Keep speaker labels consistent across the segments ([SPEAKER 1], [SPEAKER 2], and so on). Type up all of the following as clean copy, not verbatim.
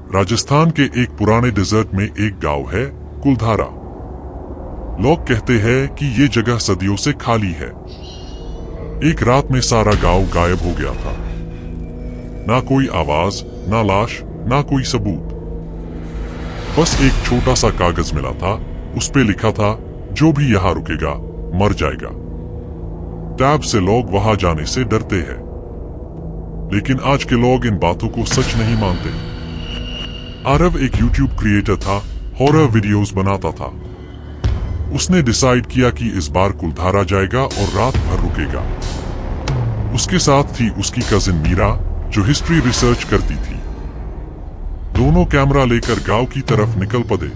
[SPEAKER 1] राजस्थान के एक पुराने डेजर्ट में एक गांव है, कुलधारा। लोग कहते हैं कि ये जगह सदियों से खाली है। एक रात में सारा गांव गायब हो गया था। ना कोई आवाज, ना लाश, ना कोई सबूत। बस एक छोटा सा कागज मिला था। उस पे लिखा था, जो भी यहाँ रुकेगा मर जाएगा। टैब से लोग वहां जाने से डरते हैं, लेकिन आज के लोग इन बातों को सच नहीं मानते। आरव एक यूट्यूब क्रिएटर था, हॉरर वीडियोस बनाता था। उसने डिसाइड किया कि इस बार कुलधारा जाएगा और रात भर रुकेगा। उसके साथ थी उसकी कजिन मीरा, जो हिस्ट्री रिसर्च करती थी। दोनों कैमरा लेकर गांव की तरफ निकल पड़े।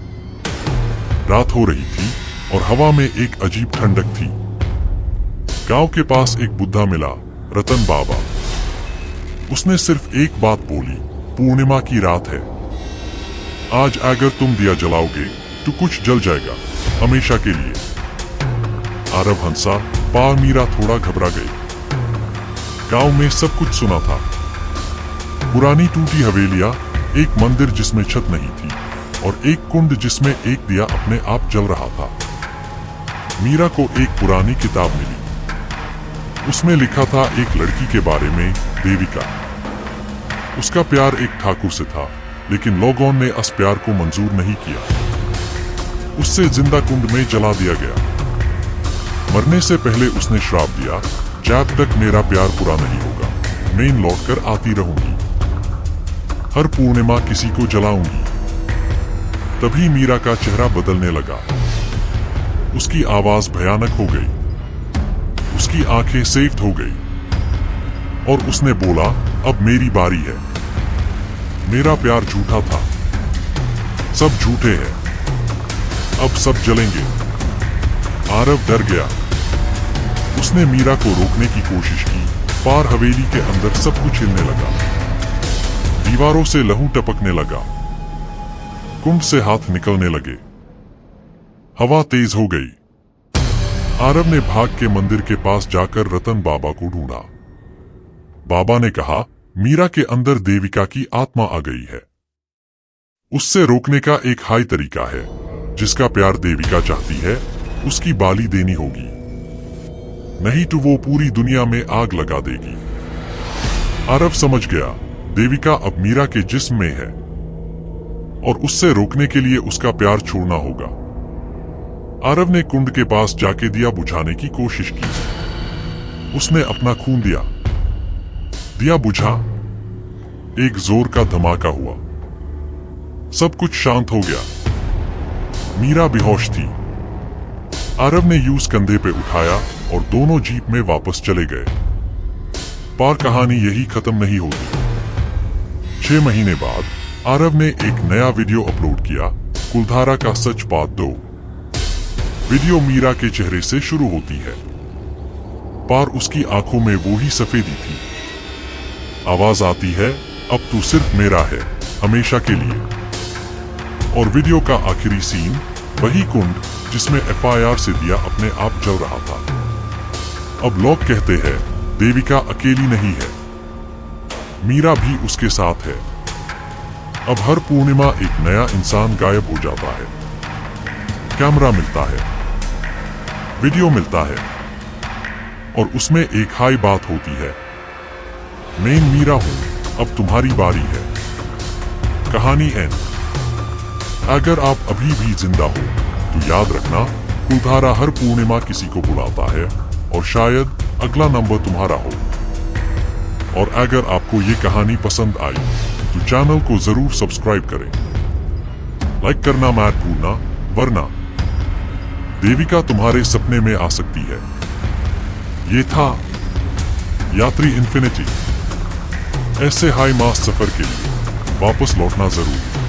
[SPEAKER 1] रात हो रही थी और हवा में एक अजीब ठंडक थी। गांव के पास एक बुद्धा मिला, रतन बाबा। उसने सिर्फ एक बात बोली, पूर्णिमा की रात है। आज अगर तुम दिया जलाओगे तो कुछ जल जाएगा, हमेशा के लिए। आरव हंसा, पर मीरा थोड़ा घबरा गई। गांव में सब कुछ सुना था। पुरानी टूटी हवेलियां, एक मंदिर जिसमें छत नहीं थी और एक कुंड जिसमें एक दिया अपने आप जल रहा था। मीरा को एक पुरानी किताब मिली। उसमें लिखा था एक लड़की के बारे में, देविका। उसका प्यार एक ठाकुर से था, लेकिन लोगों ने इस प्यार को मंजूर नहीं किया। उससे जिंदा कुंड में जला दिया गया। मरने से पहले उसने श्राप दिया, जब तक मेरा प्यार पूरा नहीं होगा मैं लौटकर आती रहूंगी। हर पूर्णिमा किसी को जलाऊंगी। तभी मीरा का चेहरा बदलने लगा। उसकी आवाज भयानक हो गई। उसकी आंखें सेफ्ट हो गई और उसने बोला, अब मेरी बारी है। मेरा प्यार झूठा था, सब झूठे हैं, अब सब जलेंगे। आरव डर गया। उसने मीरा को रोकने की कोशिश की, पर हवेली के अंदर सब कुछ हिलने लगा। दीवारों से लहू टपकने लगा। कुंड से हाथ निकलने लगे। हवा तेज हो गई। आरव ने भाग के मंदिर के पास जाकर रतन बाबा को ढूंढा। बाबा ने कहा, मीरा के अंदर देविका की आत्मा आ गई है। उससे रोकने का एक हाई तरीका है। जिसका प्यार देविका चाहती है, उसकी बाली देनी होगी, नहीं तो वो पूरी दुनिया में आग लगा देगी। आरव समझ गया, देविका अब मीरा के जिस्म में है और उससे रोकने के लिए उसका प्यार छोड़ना होगा। आरव ने कुंड के पास जाके दिया बुझाने की कोशिश की। उसने अपना खून दिया। दिया बुझा। एक जोर का धमाका हुआ। सब कुछ शांत हो गया। मीरा बेहोश थी। आरव ने यूस कंधे पे उठाया और दोनों जीप में वापस चले गए। पर कहानी यही खत्म नहीं होती। 6 महीने बाद आरव ने एक नया वीडियो अपलोड किया, कुलधारा का सच पार्ट 2। वीडियो मीरा के चेहरे से शुरू होती है, पर उसकी आंखों में वो ही सफेदी थी। आवाज आती है, अब तू सिर्फ मेरा है, हमेशा के लिए। और वीडियो का आखिरी सीन, वही कुंड जिसमें FIR से दिया अपने आप जल रहा था। अब लोग कहते हैं, देविका अकेली नहीं है, मीरा भी उसके साथ है। अब हर पूर्णिमा एक नया इंसान गायब हो जाता है। कैमरा मिलता है, वीडियो मिलता है और उसमें एक हाई बात होती है, मैं मीरा हूं, अब तुम्हारी बारी है। कहानी एंड। अगर आप अभी भी जिंदा हो तो याद रखना, कुलधारा हर पूर्णिमा किसी को बुलाता है और शायद अगला नंबर तुम्हारा हो। और अगर आपको ये कहानी पसंद आई तो चैनल को जरूर सब्सक्राइब करें। लाइक करना मत भूलना, वरना देविका तुम्हारे सपने में आ सकती है। ये था यात्री इन्फिनिटी। ऐसे हाई मास सफर के लिए वापस लौटना जरूर।